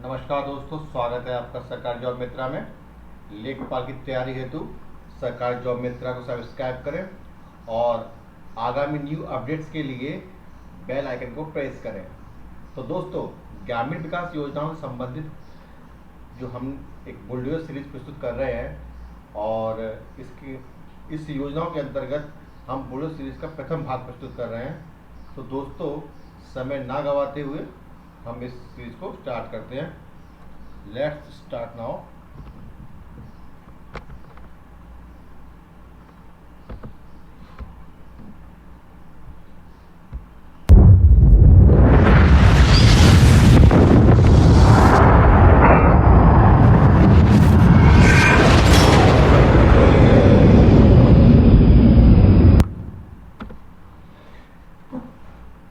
नमस्कार दोस्तों, स्वागत है आपका सरकारी जॉब मित्रा में। लेखपाल की तैयारी हेतु सरकारी जॉब मित्रा को सब्सक्राइब करें और आगामी न्यू अपडेट्स के लिए बेल आइकन को प्रेस करें। तो दोस्तों, ग्रामीण विकास योजनाओं से संबंधित जो हम एक बुलडोजर सीरीज प्रस्तुत कर रहे हैं और इस योजनाओं के अंतर्गत हम बुलडोजर सीरीज का प्रथम भाग प्रस्तुत कर रहे हैं। तो दोस्तों, समय ना गवाते हुए हम इस सीरीज को स्टार्ट करते हैं। Let's start now.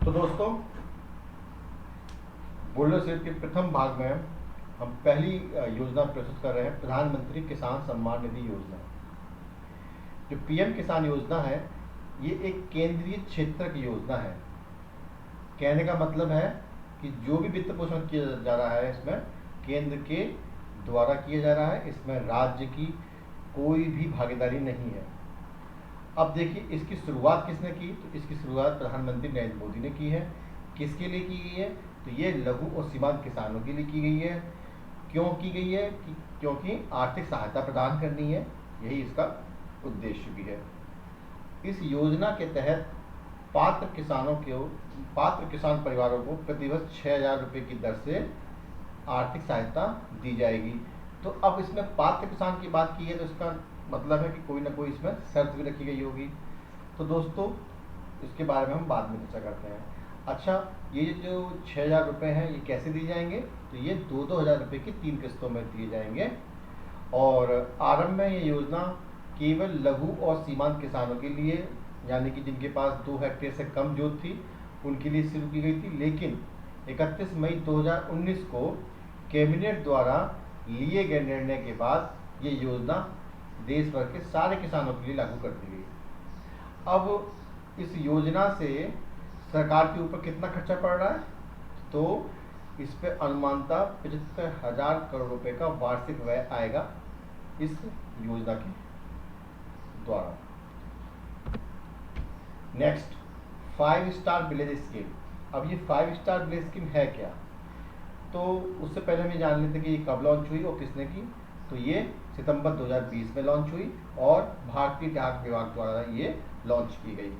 तो दोस्तों, बुलडोजर सीरीज के प्रथम भाग में हम पहली योजना प्रस्तुत कर रहे हैं, प्रधानमंत्री किसान सम्मान निधि योजना। जो पीएम किसान योजना है, ये एक केंद्रीय क्षेत्र की योजना है। कहने का मतलब है कि जो भी वित्त पोषण किया जा रहा है इसमें केंद्र के द्वारा किया जा रहा है, इसमें राज्य की कोई भी भागीदारी नहीं है। अब देखिए, इसकी शुरुआत किसने की? तो इसकी शुरुआत प्रधानमंत्री नरेंद्र मोदी ने की है। किसके लिए की गई है? तो ये लघु और सीमांत किसानों के लिए की गई है। क्यों की गई है? क्योंकि आर्थिक सहायता प्रदान करनी है, यही इसका उद्देश्य भी है। इस योजना के तहत पात्र किसान परिवारों को प्रतिवर्ष 6,000 रुपये की दर से आर्थिक सहायता दी जाएगी। तो अब इसमें पात्र किसान की बात की है तो इसका मतलब है कि कोई ना कोई इसमें शर्त भी रखी गई होगी। तो दोस्तों, इसके बारे में हम बाद में चर्चा करते हैं। अच्छा, ये जो 6,000 रुपये हैं ये कैसे दिए जाएंगे? तो ये 2-2 हज़ार रुपये की 3 किस्तों में दिए जाएंगे। और आरंभ में ये योजना केवल लघु और सीमांत किसानों के लिए, यानी कि जिनके पास 2 हेक्टेयर से कम जोत थी, उनके लिए शुरू की गई थी। लेकिन 31 मई 2019 को कैबिनेट द्वारा लिए गए निर्णय के बाद ये योजना देश भर के सारे किसानों के लिए लागू कर दी गई। अब इस योजना से सरकार के ऊपर कितना खर्चा पड़ रहा है? तो इस पे अनुमानतः 75,000 करोड़ रुपए का वार्षिक व्यय आएगा इस योजना के द्वारा। Next, 5 star village scheme. अब ये 5 स्टार विलेज स्कीम है क्या? तो उससे पहले हम जान लेते कि ये कब लॉन्च हुई और किसने की। तो ये सितंबर 2020 में लॉन्च हुई और भारतीय डाक विभाग द्वारा ये लॉन्च की गई।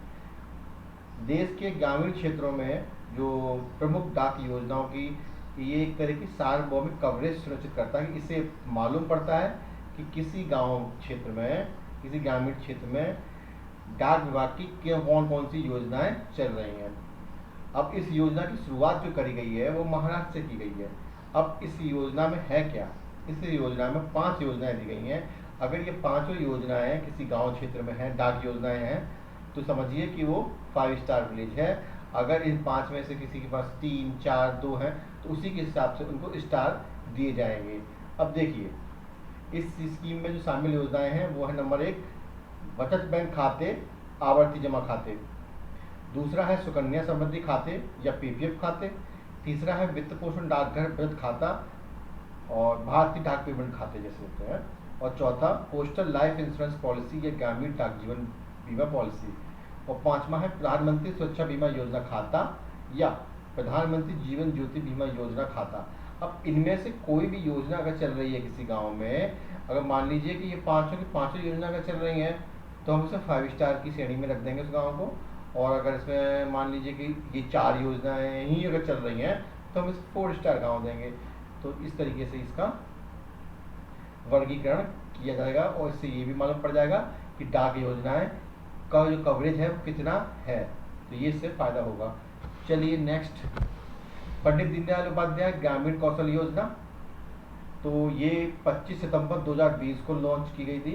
देश के ग्रामीण क्षेत्रों में जो प्रमुख डाक योजनाओं की ये एक तरह की सार्वभौमिक कवरेज सुनिश्चित करता है कि इससे मालूम पड़ता है कि किसी गांव क्षेत्र में, किसी ग्रामीण क्षेत्र में डाक विभाग की कौन कौन सी योजनाएं चल रही हैं। अब इस योजना की शुरुआत जो करी गई है वो महाराष्ट्र से की गई है। अब इस योजना में है क्या? इस योजना में 5 योजनाएं दी गई हैं। अगर ये 5 योजनाएं किसी गांव क्षेत्र में हैं, डाक योजनाएं हैं, तो समझिए कि वो 5 स्टार विलेज है। अगर इन 5 में से किसी के पास 3, 4, 2 हैं तो उसी के हिसाब से उनको स्टार दिए जाएंगे। अब देखिए, इस स्कीम में जो शामिल योजनाएं हैं वो है, नंबर 1 बचत बैंक खाते, आवर्ती जमा खाते। दूसरा है सुकन्या समृद्धि खाते या पीपीएफ खाते। तीसरा है वित्त पोषण डाकघर बचत खाता और भारतीय डाक पेमेंट खाते जैसे होते हैं। और चौथा पोस्टल लाइफ इंश्योरेंस पॉलिसी या ग्रामीण डाक जीवन बीमा पॉलिसी। और 5वां है प्रधानमंत्री सुरक्षा बीमा योजना खाता या प्रधानमंत्री जीवन ज्योति बीमा योजना खाता। अब इनमें से कोई भी योजना अगर चल रही है किसी गांव में, अगर मान लीजिए कि ये 5 की 5 योजना अगर चल रही हैं तो हम उसे 5 स्टार की श्रेणी में रख देंगे उस गाँव को। और अगर इसमें मान लीजिए कि ये 4 योजनाएं ही अगर चल रही हैं तो हम इसे 4 स्टार गाँव देंगे। तो इस तरीके से इसका वर्गीकरण किया जाएगा और इससे ये भी मालूम पड़ जाएगा कि डाक योजनाएं का जो कवरेज है वो कितना है। तो ये इससे फायदा होगा। चलिए नेक्स्ट, पंडित दीनदयाल उपाध्याय ग्रामीण कौशल योजना। तो ये 25 सितंबर 2020 को लॉन्च की गई थी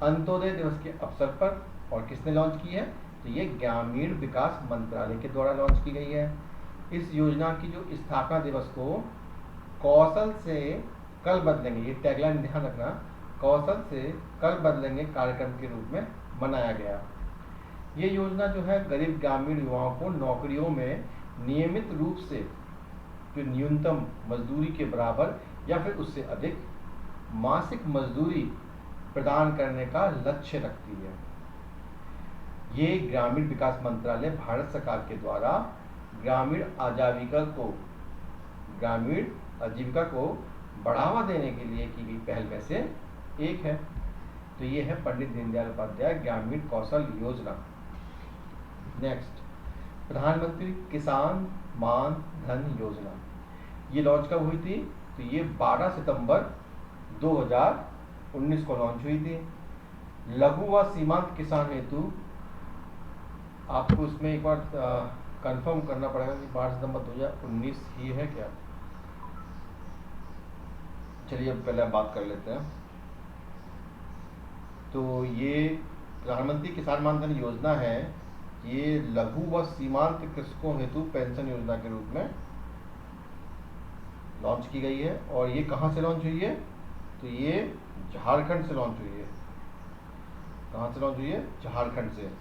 अंत्योदय दिवस के अवसर पर। और किसने लॉन्च की है? तो ये ग्रामीण विकास मंत्रालय के द्वारा लॉन्च की गई है। इस योजना की जो स्थापना दिवस को कौशल से कल बदलेंगे, ये टैगलाइन ध्यान रखना, कौशल से कल बदलेंगे कार्यक्रम के रूप में मनाया गया। ये योजना जो है गरीब ग्रामीण युवाओं को नौकरियों में नियमित रूप से जो न्यूनतम मजदूरी के बराबर या फिर उससे अधिक मासिक मजदूरी प्रदान करने का लक्ष्य रखती है। ये ग्रामीण विकास मंत्रालय भारत सरकार के द्वारा ग्रामीण आजीविका को बढ़ावा देने के लिए की गई पहल में से एक है। तो ये है पंडित दीनदयाल उपाध्याय ग्रामीण कौशल योजना। नेक्स्ट, प्रधानमंत्री किसान मान धन योजना। ये लॉन्च कब हुई थी? तो ये 12 सितंबर 2019 को लॉन्च हुई थी। लघु व सीमांत किसान हेतु आपको इसमें एक बार कंफर्म करना पड़ेगा कि 12 सितंबर 2019 ही है क्या। चलिए अब पहले बात कर लेते हैं। तो ये प्रधानमंत्री किसान मान धन योजना है, ये लघु व सीमांत कृषकों हेतु पेंशन योजना के रूप में लॉन्च की गई है। और ये कहाँ से लॉन्च हुई है? तो ये झारखंड से लॉन्च हुई है। कहाँ से लॉन्च हुई है? झारखंड से।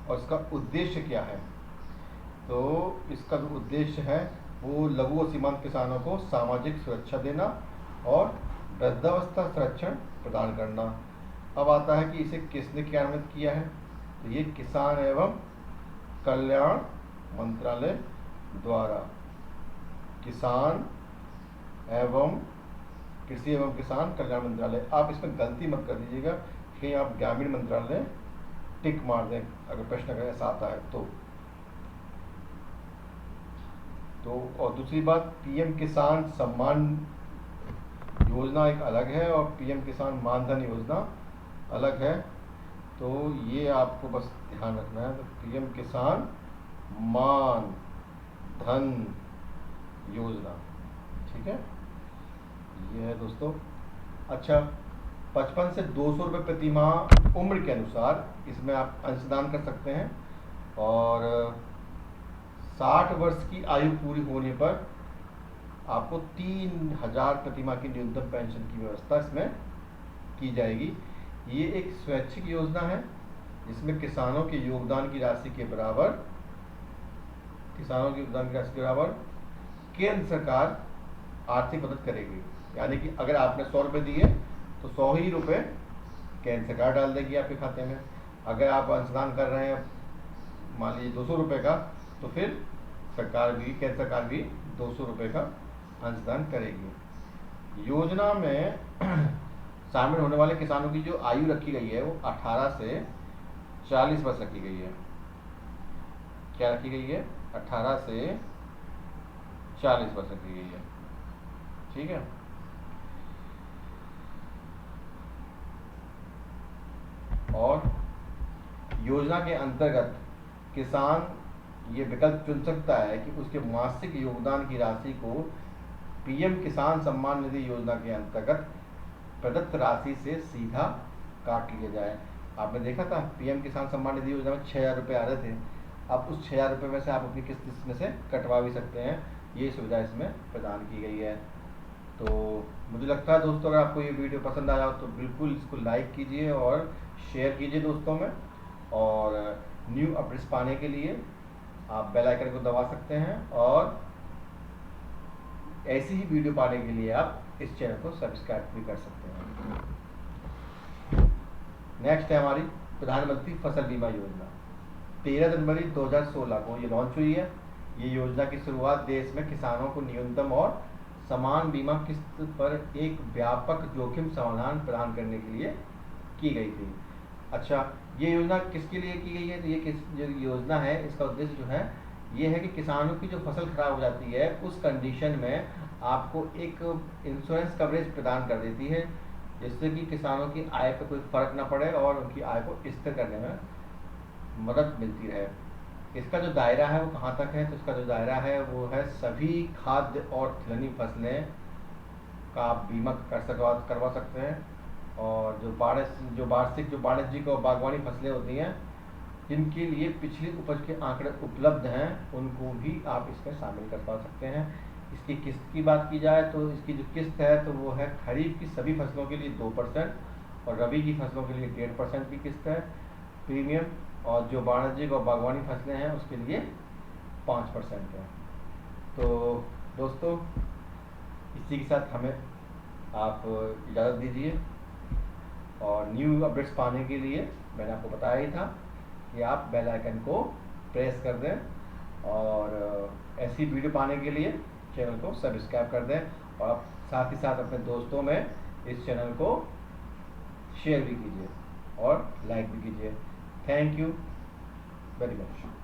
और इसका उद्देश्य क्या है? तो इसका जो उद्देश्य है वो लघु और सीमांत किसानों को सामाजिक सुरक्षा देना और वृद्धावस्था संरक्षण प्रदान करना। अब आता है कि इसे किसने क्रियान्वित किया है? तो ये किसान एवं कल्याण मंत्रालय द्वारा, किसान एवं कृषि एवं किसान कल्याण मंत्रालय। आप इसमें गलती मत कर दीजिएगा कि आप ग्रामीण मंत्रालय टिक मार दें अगर प्रश्न अगर ऐसा आता है तो। और दूसरी बात, पीएम किसान सम्मान योजना एक अलग है और पीएम किसान मानधन योजना अलग है। तो ये आपको बस ध्यान रखना है। तो पीएम किसान मान धन योजना, ठीक है, ये है दोस्तों। अच्छा, 55 से 200 रुपये प्रति माह उम्र के अनुसार इसमें आप अंशदान कर सकते हैं। और 60 वर्ष की आयु पूरी होने पर आपको 3000 प्रति माह की न्यूनतम पेंशन की व्यवस्था इसमें की जाएगी। ये एक स्वैच्छिक योजना है जिसमें किसानों के योगदान की राशि के बराबर केंद्र सरकार आर्थिक मदद करेगी। यानी कि अगर आपने 100 रुपये दिए तो 100 ही रुपये केंद्र सरकार डाल देगी आपके खाते में। अगर आप अंशदान कर रहे हैं मान लीजिए 200 रुपये का, तो फिर केंद्र सरकार भी 200 रुपये का अंशदान करेगी। योजना में शामिल होने वाले किसानों की जो आयु रखी गई है वो 18 से 40 वर्ष रखी गई है। क्या रखी गई है? 18 से 40 वर्ष रखी गई है, ठीक है। और योजना के अंतर्गत किसान ये विकल्प चुन सकता है कि उसके मासिक योगदान की राशि को पीएम किसान सम्मान निधि योजना के अंतर्गत प्रदत्त राशि से सीधा काट लिया जाए। आपने देखा था पीएम किसान सम्मान निधि योजना में 6000 रुपये आ रहे थे। अब उस 6000 रुपये में से आप अपनी किस्त इसमें से कटवा भी सकते हैं। ये सुविधा इसमें प्रदान की गई है। तो मुझे लगता है दोस्तों, अगर आपको ये वीडियो पसंद आया हो तो बिल्कुल इसको लाइक कीजिए और शेयर कीजिए दोस्तों में। और न्यू अपडेट्स पाने के लिए आप बेल आइकन को दबा सकते हैं और ऐसी ही वीडियो पाने के लिए आप इस चैनल को सब्सक्राइब भी कर सकते हैं। नेक्स्ट है हमारी प्रधानमंत्री फसल बीमा योजना। 13 जनवरी 2016 को ये लॉन्च हुई है। ये योजना की शुरुआत देश में किसानों को न्यूनतम और समान बीमा किस्त पर एक व्यापक जोखिम समाधान प्रदान करने के लिए की गई थी। अच्छा, ये योजना किसके लिए की गई है? तो ये जो योजना है इसका उद्देश्य जो है ये है कि किसानों की जो फसल खराब हो जाती है उस कंडीशन में आपको एक इंश्योरेंस कवरेज प्रदान कर देती है, जिससे कि किसानों की आय पर कोई फर्क ना पड़े और उनकी आय को स्थिर करने में मदद मिलती रहे। इसका जो दायरा है वो कहाँ तक है? तो इसका जो दायरा है वो है सभी खाद्य और तिलहनी फसलें का आप बीमा करवा सकते हैं। और जो वार्षिक जो वाणिज्यिक और बागवानी फसलें होती हैं जिनके लिए पिछली उपज के आंकड़े उपलब्ध हैं उनको भी आप इसमें शामिल करवा सकते हैं। इसकी किस्त की बात की जाए तो इसकी जो किस्त है तो वो है खरीफ की सभी फसलों के लिए 2% और रबी की फसलों के लिए 1.5% की किस्त है प्रीमियम। और जो वाणिज्यिक और बागवानी फसलें हैं उसके लिए 5% है। तो दोस्तों, इसी के साथ हमें आप इजाज़त दीजिए। और न्यू अपडेट्स पाने के लिए मैंने आपको बताया ही था कि आप बेल आइकन को प्रेस कर दें, और ऐसी वीडियो पाने के लिए चैनल को सब्सक्राइब कर दें, और आप साथ ही साथ अपने दोस्तों में इस चैनल को शेयर भी कीजिए और लाइक भी कीजिए। Thank you very much.